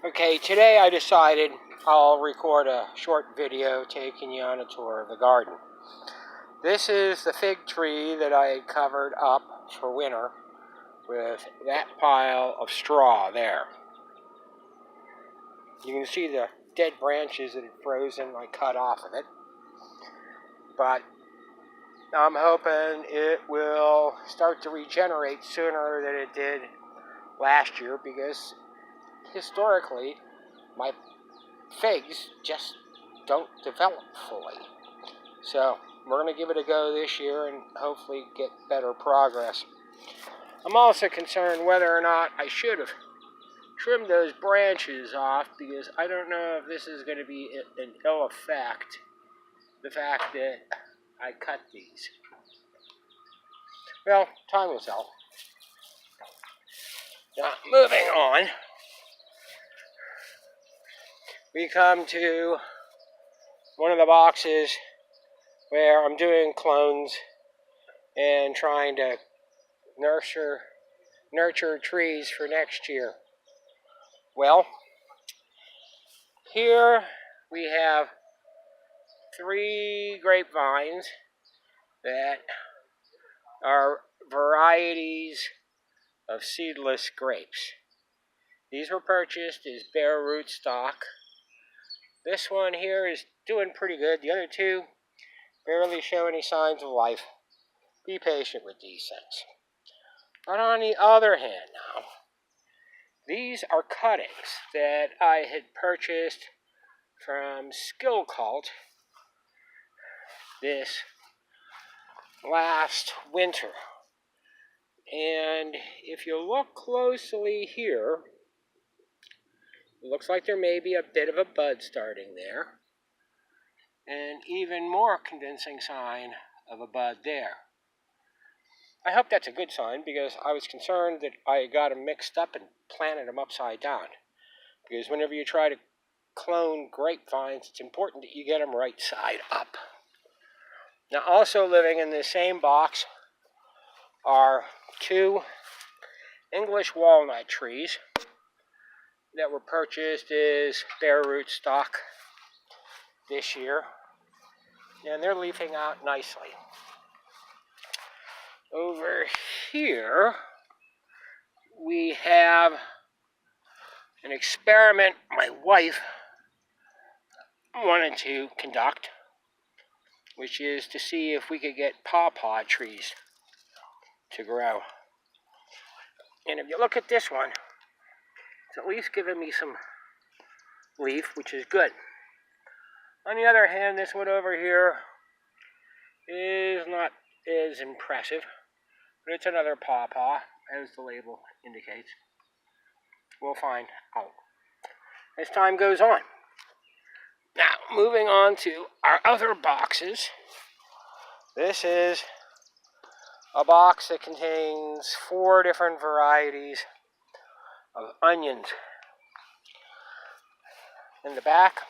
Okay, today I decided I'll record a short video taking you on a tour of the garden. This is the fig tree that I had covered up for winter with that pile of straw there. You can see the dead branches that had frozen, I cut off of it. But I'm hoping it will start to regenerate sooner than it did last year, because historically my figs just don't develop fully. So we're going to give it a go this year and hopefully get better progress. I'm also concerned whether or not I should have trimmed those branches off, because I don't know if this is going to be an ill effect, the fact that I cut these. Well, time will tell. Now, moving on, we come to one of the boxes where I'm doing clones and trying to nurture trees for next year. Well, here we have 3 grapevines that are varieties of seedless grapes. These were purchased as bare rootstock. This one here is doing pretty good. The other 2 barely show any signs of life. Be patient with these things. But on the other hand now, these are cuttings that I had purchased from Skill Cult this last winter. And if you look closely here, it looks like there may be a bit of a bud starting there. And even more convincing sign of a bud there. I hope that's a good sign, because I was concerned that I got them mixed up and planted them upside down. Because whenever you try to clone grapevines, it's important that you get them right side up. Now, also living in this same box are 2 English walnut trees that were purchased as bare rootstock this year, and they're leafing out nicely. Over here, we have an experiment my wife wanted to conduct, which is to see if we could get pawpaw trees to grow. And if you look at this one, it's at least giving me some leaf, which is good. On the other hand, this one over here is not as impressive, but it's another pawpaw, as the label indicates. We'll find out as time goes on. Now, moving on to our other boxes. This is a box that contains 4 different varieties of onions. In the back,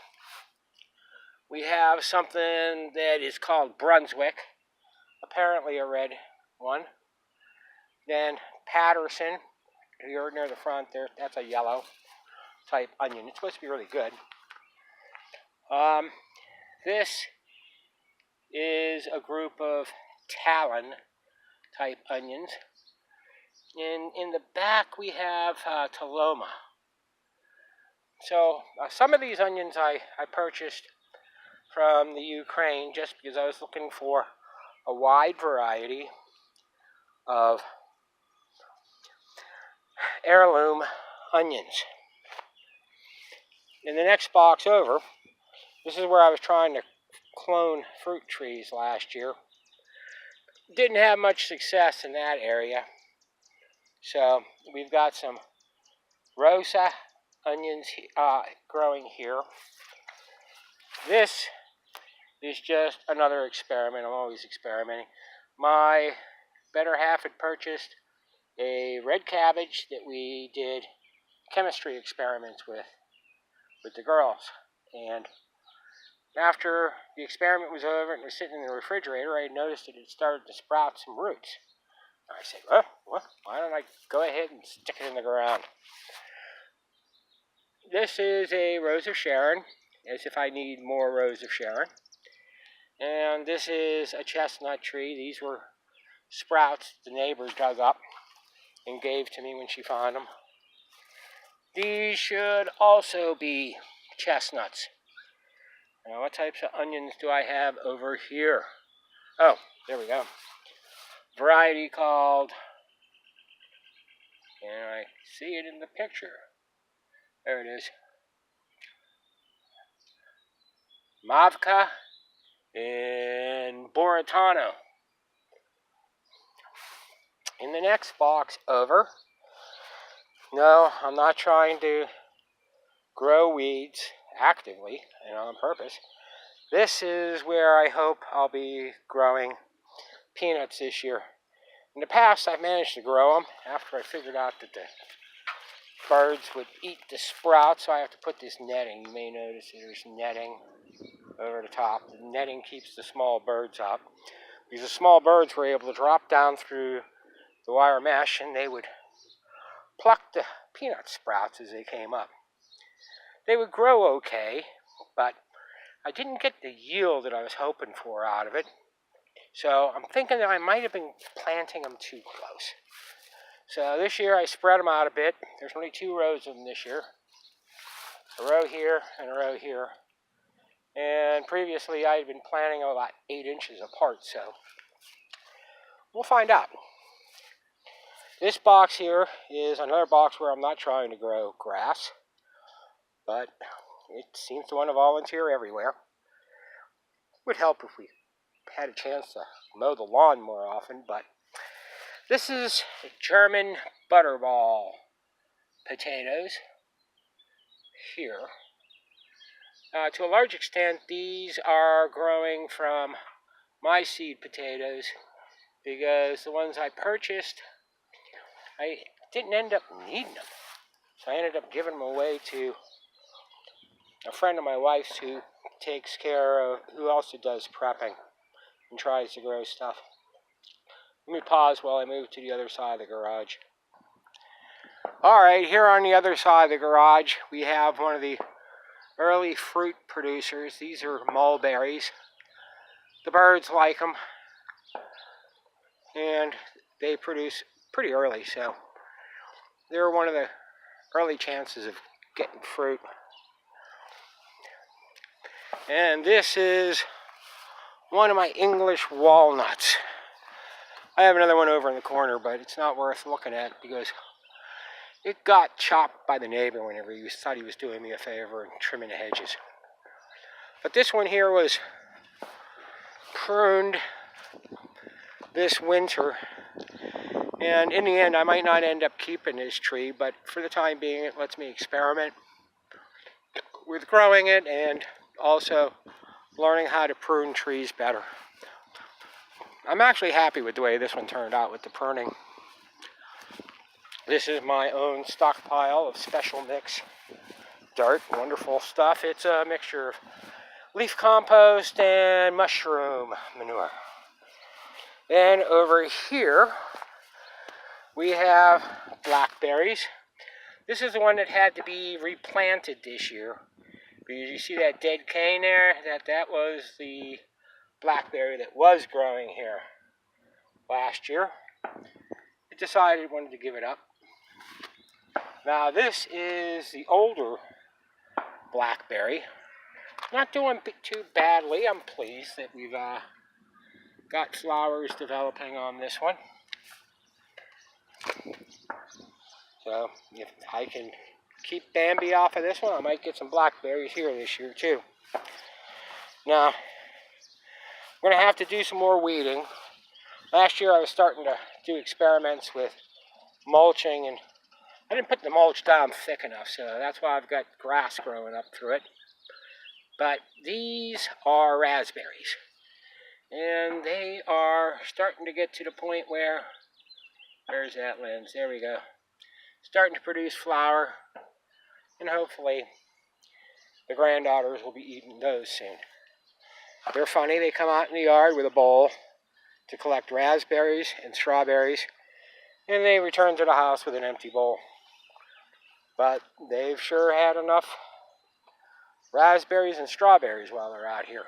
we have something that is called Brunswick, apparently a red one. Then Patterson, here near the front there, that's a yellow type onion. It's supposed to be really good. This is a group of Talon type onions. And in the back we have Taloma. So some of these onions I purchased from the Ukraine just because I was looking for a wide variety of heirloom onions. In the next box over, this is where I was trying to clone fruit trees last year. Didn't have much success in that area. So we've got some Rosa onions growing here. This is just another experiment. I'm always experimenting. My better half had purchased a red cabbage that we did chemistry experiments with the girls. And after the experiment was over and it was sitting in the refrigerator, I noticed that it started to sprout some roots. I said, well, why don't I go ahead and stick it in the ground? this is a Rose of Sharon, as if I need more Rose of Sharon. And this is a chestnut tree. These were sprouts the neighbor dug up and gave to me when she found them. These should also be chestnuts. Now, what types of onions do I have over here? Oh, there we go. Variety called, and I see it in the picture. There it is. Mavka and Boratano. In the next box over, no, I'm not trying to grow weeds actively and on purpose. This is where I hope I'll be growing peanuts this year. In the past, I've managed to grow them after I figured out that the birds would eat the sprouts, so I have to put this netting. You may notice there's netting over the top. The netting keeps the small birds up, because the small birds were able to drop down through the wire mesh and they would pluck the peanut sprouts as they came up. They would grow okay, but I didn't get the yield that I was hoping for out of it. So I'm thinking that I might have been planting them too close. So this year I spread them out a bit. There's only 2 rows of them this year. A row here and a row here. And previously I had been planting them about 8 inches apart, so we'll find out. This box here is another box where I'm not trying to grow grass, but it seems to want to volunteer everywhere. It would help if we had a chance to mow the lawn more often, but this is German butterball potatoes here. To a large extent, these are growing from my seed potatoes, because the ones I purchased, I didn't end up needing them. So I ended up giving them away to a friend of my wife's who takes care of, who also does prepping and tries to grow stuff. Let me pause while I move to the other side of the garage. Alright, here on the other side of the garage, we have one of the early fruit producers. These are mulberries. The birds like them, and they produce pretty early, so they're one of the early chances of getting fruit. And this is one of my English walnuts. I have another one over in the corner, but it's not worth looking at because it got chopped by the neighbor whenever he thought he was doing me a favor and trimming the hedges. But this one here was pruned this winter, and in the end I might not end up keeping this tree, but for the time being it lets me experiment with growing it and also learning how to prune trees better. I'm actually happy with the way this one turned out with the pruning. This is my own stockpile of special mix dirt. Wonderful stuff. It's a mixture of leaf compost and mushroom manure. And over here we have blackberries. This is the one that had to be replanted this year, because you see that dead cane there? That was the blackberry that was growing here last year. It decided it wanted to give it up. Now this is the older blackberry. Not doing too badly. I'm pleased that we've got flowers developing on this one. So if I can keep Bambi off of this one, I might get some blackberries here this year too. Now, we're going to have to do some more weeding. Last year I was starting to do experiments with mulching, and I didn't put the mulch down thick enough, so that's why I've got grass growing up through it. But these are raspberries, and they are starting to get to the point where, where's that lens? There we go. Starting to produce flower, and hopefully the granddaughters will be eating those soon. They're funny. They come out in the yard with a bowl to collect raspberries and strawberries, and they return to the house with an empty bowl. But they've sure had enough raspberries and strawberries while they're out here.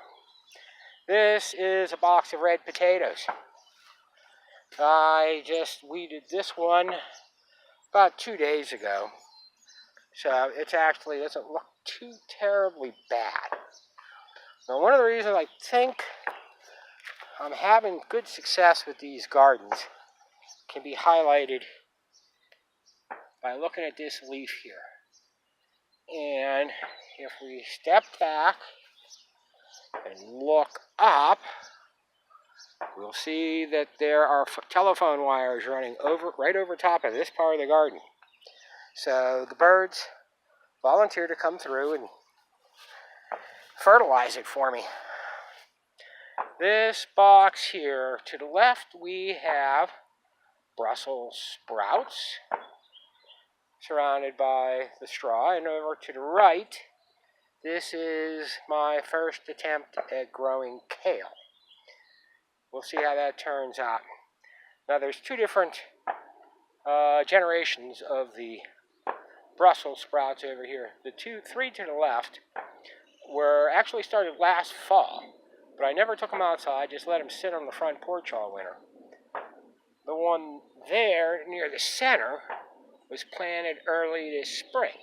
This is a box of red potatoes. I just weeded this one about 2 days ago. So it actually doesn't look too terribly bad. Now, one of the reasons I think I'm having good success with these gardens can be highlighted by looking at this leaf here. And if we step back and look up, we'll see that there are telephone wires running right over top of this part of the garden. So the birds volunteer to come through and fertilize it for me. This box here, to the left we have Brussels sprouts surrounded by the straw, and over to the right, this is my first attempt at growing kale. We'll see how that turns out. Now there's two different generations of the Brussels sprouts over here. The three to the left were actually started last fall, but I never took them outside, just let them sit on the front porch all winter. The one there near the center was planted early this spring.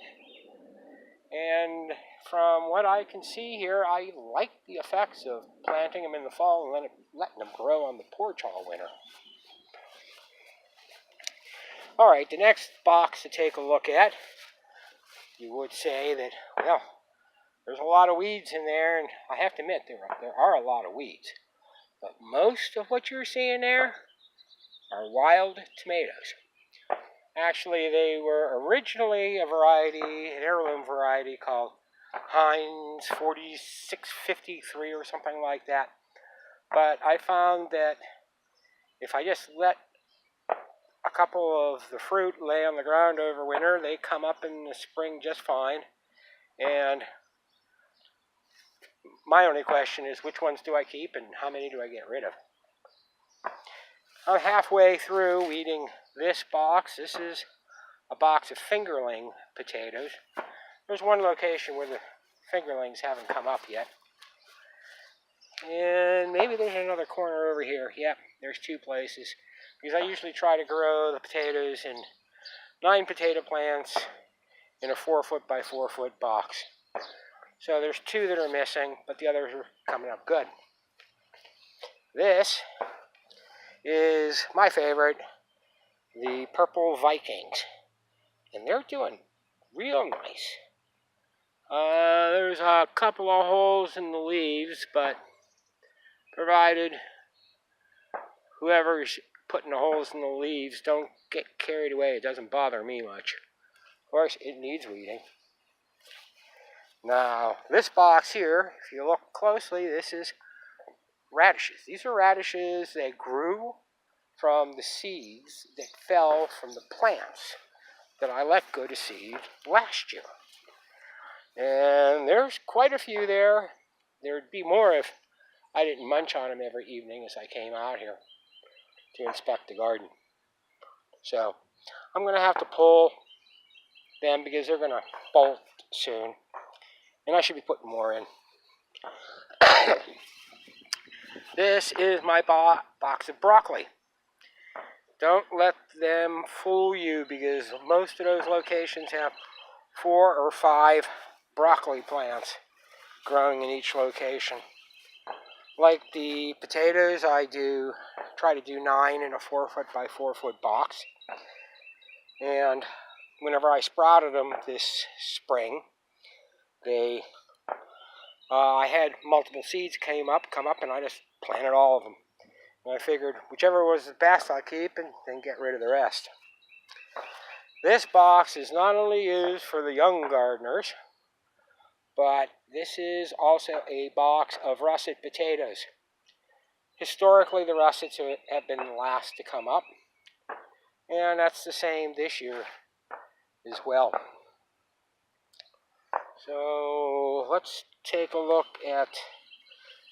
And from what I can see here, I like the effects of planting them in the fall and letting them grow on the porch all winter. All right, the next box to take a look at, you would say that, well, there's a lot of weeds in there, and I have to admit, there are a lot of weeds. But most of what you're seeing there are wild tomatoes. Actually, they were originally an heirloom variety called Heinz 4653 or something like that. But I found that if I just let a couple of the fruit lay on the ground over winter, they come up in the spring just fine. And my only question is, which ones do I keep and how many do I get rid of? I'm halfway through weeding this box. This is a box of fingerling potatoes. There's one location where the fingerlings haven't come up yet. And maybe there's another corner over here. Yep, there's two places. Because I usually try to grow the potatoes in 9 potato plants in a 4 foot by 4 foot box. So there's 2 that are missing, but the others are coming up good. This is my favorite, the Purple Vikings. And they're doing real nice. There's a couple of holes in the leaves, but provided whoever's putting the holes in the leaves don't get carried away, it doesn't bother me much. Of course, it needs weeding. Now, this box here, if you look closely, this is radishes. These are radishes that grew from the seeds that fell from the plants that I let go to seed last year. And there's quite a few there. There'd be more if I didn't munch on them every evening as I came out here to inspect the garden. So I'm going to have to pull them because they're going to bolt soon. And I should be putting more in. This is my box of broccoli. Don't let them fool you because most of those locations have 4 or 5 broccoli plants growing in each location. Like the potatoes, I try to do 9 in a 4 foot by 4 foot box. And whenever I sprouted them this spring, I had multiple seeds come up, and I just planted all of them. And I figured whichever was the best I'll keep and then get rid of the rest. This box is not only used for the young gardeners, but this is also a box of russet potatoes. Historically, the russets have been the last to come up, and that's the same this year as well. So let's take a look at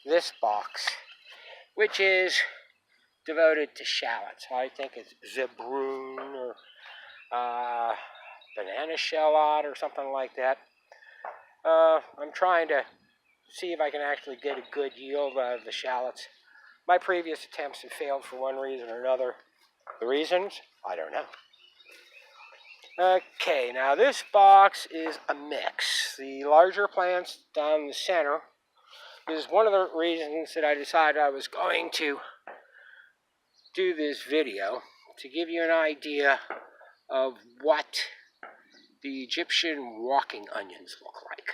this box, which is devoted to shallots. I think it's Zebrun or banana shallot or something like that. I'm trying to see if I can actually get a good yield out of the shallots. My previous attempts have failed for one reason or another. The reasons? I don't know. Okay, now this box is a mix. The larger plants down the center is one of the reasons that I decided I was going to do this video, to give you an idea of what the Egyptian walking onions look like.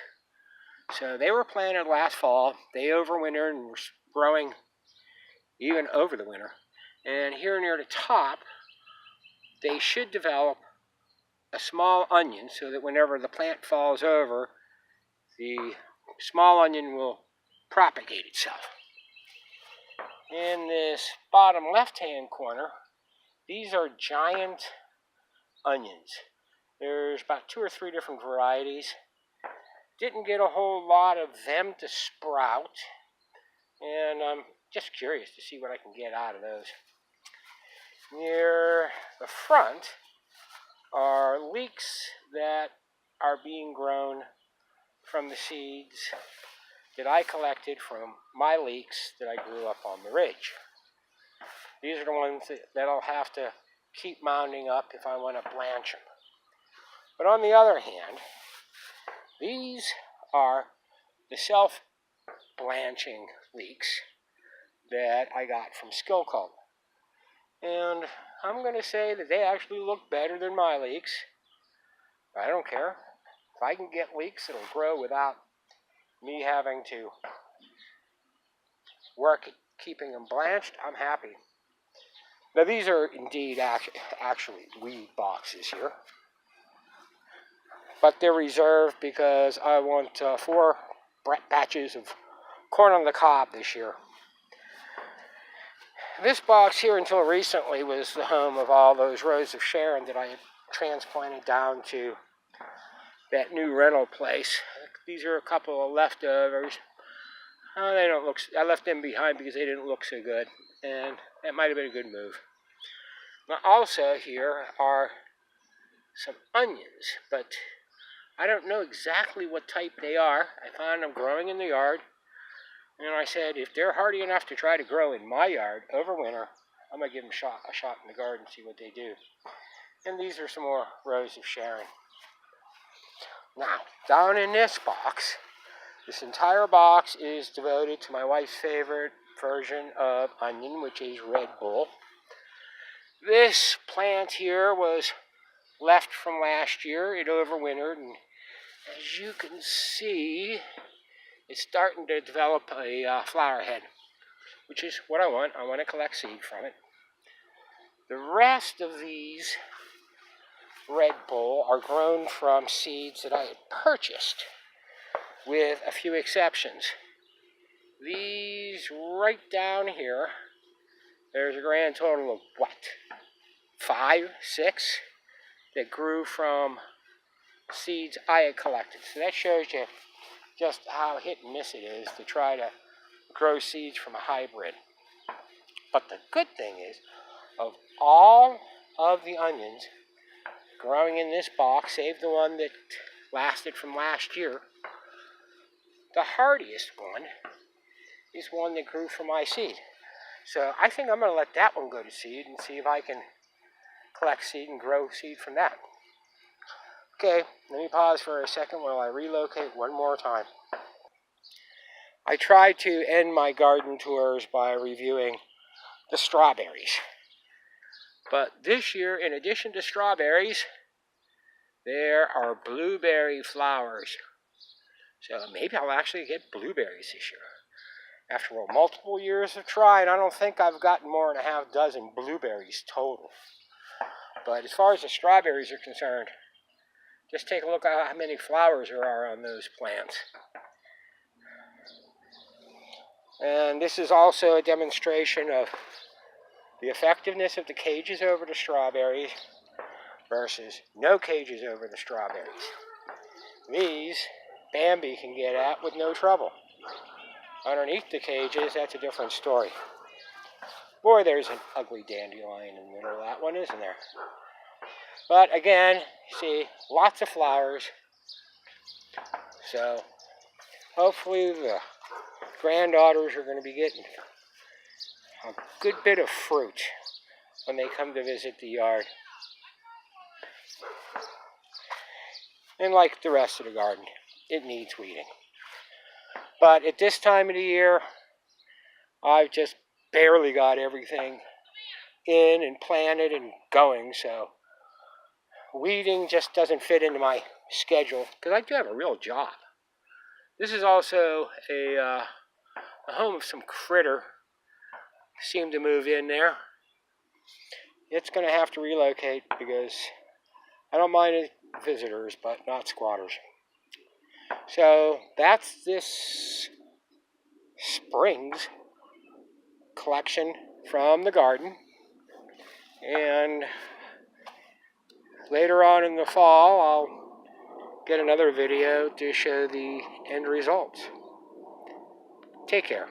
So they were planted last fall. They overwintered and were growing even over the winter. And here near the top, they should develop a small onion so that whenever the plant falls over, the small onion will propagate itself. In this bottom left-hand corner, these are giant onions. There's about 2 or 3 different varieties. Didn't get a whole lot of them to sprout, and I'm just curious to see what I can get out of those. Near the front are leeks that are being grown from the seeds that I collected from my leeks that I grew up on the ridge. These are the ones that I'll have to keep mounding up if I want to blanch them. But on the other hand, these are the self-blanching leeks that I got from Skillculture. And I'm going to say that they actually look better than my leeks. I don't care. If I can get leeks that'll grow without me having to work at keeping them blanched, I'm happy. Now these are indeed actually weed boxes here. But they're reserved because I want 4 batches of corn on the cob this year. This box here until recently was the home of all those Rose of Sharon that I had transplanted down to that new rental place. These are a couple of leftovers. They don't look. I left them behind because they didn't look so good, and that might have been a good move. Now also here are some onions, but I don't know exactly what type they are. I found them growing in the yard. And I said, if they're hardy enough to try to grow in my yard over winter, I'm going to give them a shot in the garden and see what they do. And these are some more Rose of Sharon. Now, down in this box, this entire box is devoted to my wife's favorite version of onion, which is Red Bull. This plant here was left from last year. It overwintered, and as you can see, it's starting to develop a flower head, which is what I want. I want to collect seed from it. The rest of these Red Bull are grown from seeds that I had purchased, with a few exceptions. These right down here, there's a grand total of what? 5, 6 that grew from seeds I had collected. So that shows you just how hit and miss it is to try to grow seeds from a hybrid. But the good thing is, of all of the onions growing in this box, save the one that lasted from last year, the hardiest one is one that grew from my seed. So I think I'm going to let that one go to seed and see if I can collect seed and grow seed from that. Okay, let me pause for a second while I relocate one more time. I try to end my garden tours by reviewing the strawberries. But this year, in addition to strawberries, there are blueberry flowers. So maybe I'll actually get blueberries this year. After multiple years of trying, I don't think I've gotten more than a half dozen blueberries total. But as far as the strawberries are concerned, just take a look at how many flowers there are on those plants. And this is also a demonstration of the effectiveness of the cages over the strawberries versus no cages over the strawberries. These Bambi can get at with no trouble. Underneath the cages, that's a different story. Boy, there's an ugly dandelion in the middle of that one, isn't there? But again, see, lots of flowers. So hopefully the granddaughters are going to be getting a good bit of fruit when they come to visit the yard. And like the rest of the garden, it needs weeding. But at this time of the year, I've just barely got everything in and planted and going, so weeding just doesn't fit into my schedule because I do have a real job. This is also a home of some critter. Seemed to move in there. It's going to have to relocate because I don't mind visitors, but not squatters. So that's this spring's collection from the garden. And later on in the fall, I'll get another video to show the end results. Take care.